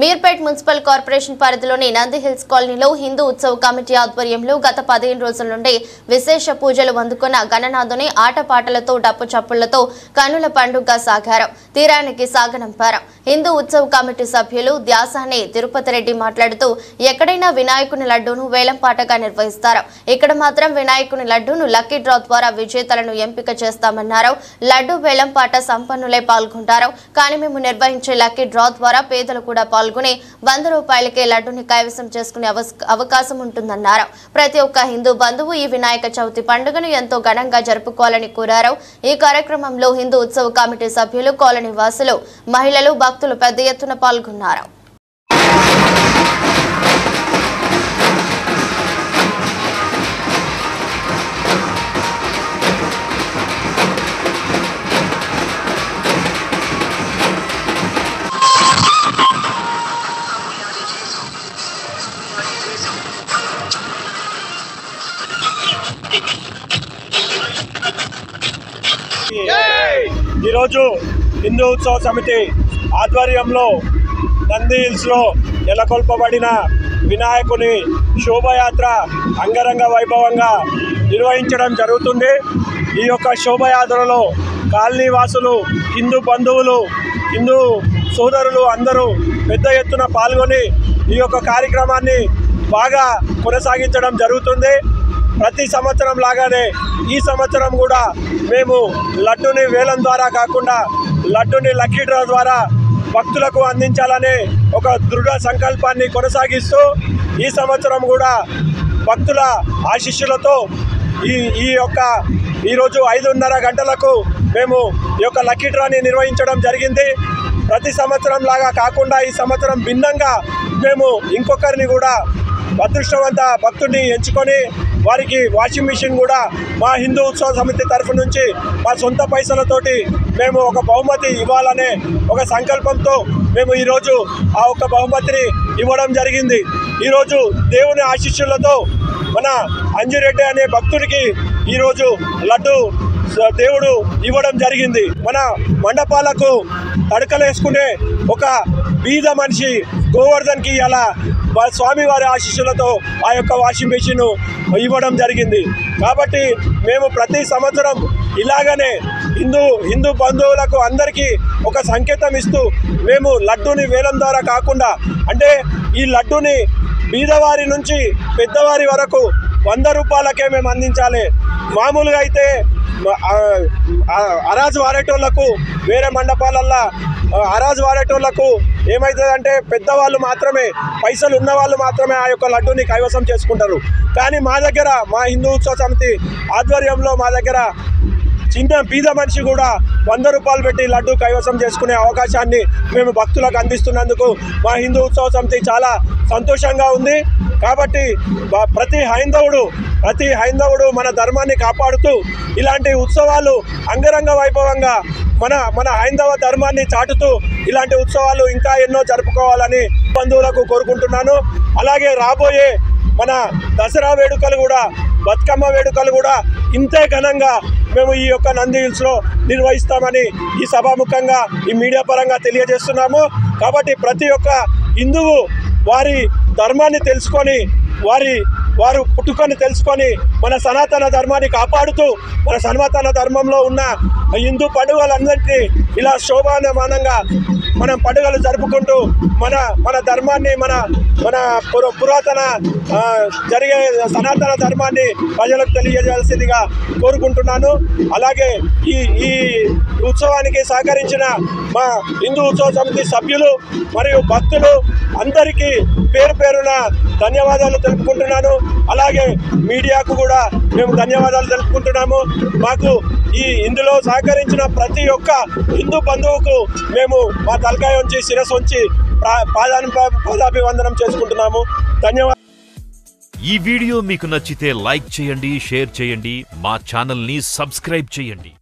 Meerpet municipal corporation పరిధిలోని Nandi hills కాలనీలో హిందూ ఉత్సవ కమిటీ ఆధ్వర్యంలో గత 15 రోజుల నుండి విశేష పూజలు అందుకున్న గణనాథుని ఆటపాటలతో డప్పు చప్పుళ్లతో కన్నుల పండుగ సాగారు. తీరానికి సాగనంపారు. హిందూ ఉత్సవ కమిటీ సభ్యులు ధ్యాసాని తిరుపతి రెడ్డి మాట్లాడుతూ ఎక్కడైనా వినాయకుని లడ్డూను వేలంపాటగా నిర్వహిస్తారు. ఇక్కడ మాత్రం వినాయకుని లడ్డూను లక్కీ డ్రా ద్వారా విజేతలను ఎంపిక చేస్తామన్నారు. లడ్డూ వేలంపాట సంపన్నులే పాల్గొంటారు. కానీ మేము నిర్వహించే లక్కీ డ్రా ద్వారా పేదలు కూడా పాల్గొని 100 రూపాయలకే లడ్డూని కైవసం చేసుకునే అవకాశం ఉంటుందన్నారు. ప్రతి ఒక్క హిందూ బంధువు ఈ వినాయక చవితి పండుగను ఎంతో ఘనంగా జరుపుకోవాలని కోరారు. ఈ కార్యక్రమంలో హిందూ ఉత్సవ కమిటీ సభ్యులు, కాలనీ వాసులు, మహిళలు, భక్తులు పెద్ద ఎత్తున పాల్గొన్నారు. ఈరోజు హిందూ ఉత్సవ సమితి ఆధ్వర్యంలో నంది హిల్స్లో నెలకొల్పబడిన వినాయకుని శోభయాత్ర అంగరంగ వైభవంగా నిర్వహించడం జరుగుతుంది. ఈ యొక్క శోభయాత్రలో కాలనీ వాసులు, హిందూ బంధువులు, హిందూ సోదరులు అందరూ పెద్ద ఎత్తున పాల్గొని ఈ యొక్క కార్యక్రమాన్ని బాగా కొనసాగించడం జరుగుతుంది. ప్రతి సంవత్సరం లాగానే ఈ సంవత్సరం కూడా మేము లడ్డూని వేలం ద్వారా కాకుండా లడ్డూని లక్కీ డ్రా ద్వారా భక్తులకు అందించాలనే ఒక దృఢ సంకల్పాన్ని కొనసాగిస్తూ ఈ సంవత్సరం కూడా భక్తుల ఆశీస్సులతో ఈరోజు 5:30 గంటలకు మేము ఈ యొక్క లక్కీ డ్రాని నిర్వహించడం జరిగింది. ప్రతి సంవత్సరం లాగా కాకుండా ఈ సంవత్సరం భిన్నంగా మేము ఇంకొకరిని కూడా అదృష్టవంత భక్తుడిని ఎంచుకొని వారికి వాషింగ్ మిషన్ కూడా మా హిందూ ఉత్సవ సమితి తరఫు నుంచి మా సొంత పైసలతోటి మేము ఒక బహుమతి ఇవ్వాలనే ఒక సంకల్పంతో మేము ఈరోజు ఆ ఒక్క బహుమతిని ఇవ్వడం జరిగింది. ఈరోజు దేవుని ఆశీస్సులతో మన అంజిరెడ్డి అనే భక్తుడికి ఈరోజు లడ్డు దేవుడు ఇవ్వడం జరిగింది. మన మండపాలకు తడకలేసుకునే ఒక బీద మనిషి గోవర్ధన్కి అలా స్వామివారి ఆశీస్సులతో ఆ యొక్క వాషింగ్ మెషిన్ ఇవ్వడం జరిగింది. కాబట్టి మేము ప్రతి సంవత్సరం ఇలాగనే హిందూ బంధువులకు అందరికీ ఒక సంకేతం ఇస్తూ మేము లడ్డూని వేలం ద్వారా కాకుండా, అంటే ఈ లడ్డూని బీదవారి నుంచి పెద్దవారి వరకు 100 రూపాయలకే మేము అందించాలి. మామూలుగా అయితే అరాజు వారేటోళ్లకు వేరే మండపాలల్లో అరాజు వారేటోళ్లకు ఏమవుతుందంటే పెద్దవాళ్ళు మాత్రమే, పైసలు ఉన్న వాళ్ళు మాత్రమే ఆ యొక్క లడ్డూని కైవసం చేసుకుంటారు. కానీ మా దగ్గర, మా హిందూ ఉత్సవ సమితి ఆధ్వర్యంలో మా దగ్గర చిన్న బీద మనిషి కూడా 100 రూపాయలు పెట్టి లడ్డు కైవసం చేసుకునే అవకాశాన్ని మేము భక్తులకు అందిస్తున్నందుకు మా హిందూ ఉత్సవ సమితి చాలా సంతోషంగా ఉంది. కాబట్టి ప్రతి హైందవుడు మన ధర్మాన్ని కాపాడుతూ ఇలాంటి ఉత్సవాలు అంగరంగ వైభవంగా మన హైందవ ధర్మాన్ని చాటుతూ ఇలాంటి ఉత్సవాలు ఇంకా ఎన్నో జరుపుకోవాలని బంధువులకు కోరుకుంటున్నాను. అలాగే రాబోయే మన దసరా వేడుకలు కూడా, బతుకమ్మ వేడుకలు కూడా ఇంతే ఘనంగా మేము ఈ యొక్క నంది హిల్స్లో నిర్వహిస్తామని ఈ సభాముఖంగా, ఈ మీడియా పరంగా తెలియజేస్తున్నాము. కాబట్టి ప్రతి ఒక్క హిందువు వారి ధర్మాన్ని తెలుసుకొని, వారు పుట్టుకొని తెలుసుకొని మన సనాతన ధర్మాన్ని కాపాడుతూ మన సనాతన ధర్మంలో ఉన్న హిందూ పండుగలందరినీ ఇలా శోభానమానంగా మనం పండుగలు జరుపుకుంటూ మన ధర్మాన్ని, మన పురాతన జరిగే సనాతన ధర్మాన్ని ప్రజలకు తెలియజేయాల్సిందిగా కోరుకుంటున్నాను. అలాగే ఈ ఉత్సవానికి సహకరించిన మా హిందూ ఉత్సవ సమితి సభ్యులు మరియు భక్తులు అందరికీ పేరు పేరున ధన్యవాదాలు తెలుపుకుంటున్నాను. అలాగే మీడియాకు కూడా మేము ధన్యవాదాలు తెలుపుకుంటున్నాము. మాకు ఇందులో సహకరించిన ప్రతి ఒక్క హిందూ బంధువుకు మేము మా తలకాయ ఉంచి, శిరస్సు ఉంచి పాదాభివందనం చేసుకుంటున్నాము. ధన్యవాదాలు. ఈ వీడియో మీకు నచ్చితే లైక్ చేయండి, షేర్ చేయండి, మా ఛానల్ని సబ్స్క్రైబ్ చేయండి.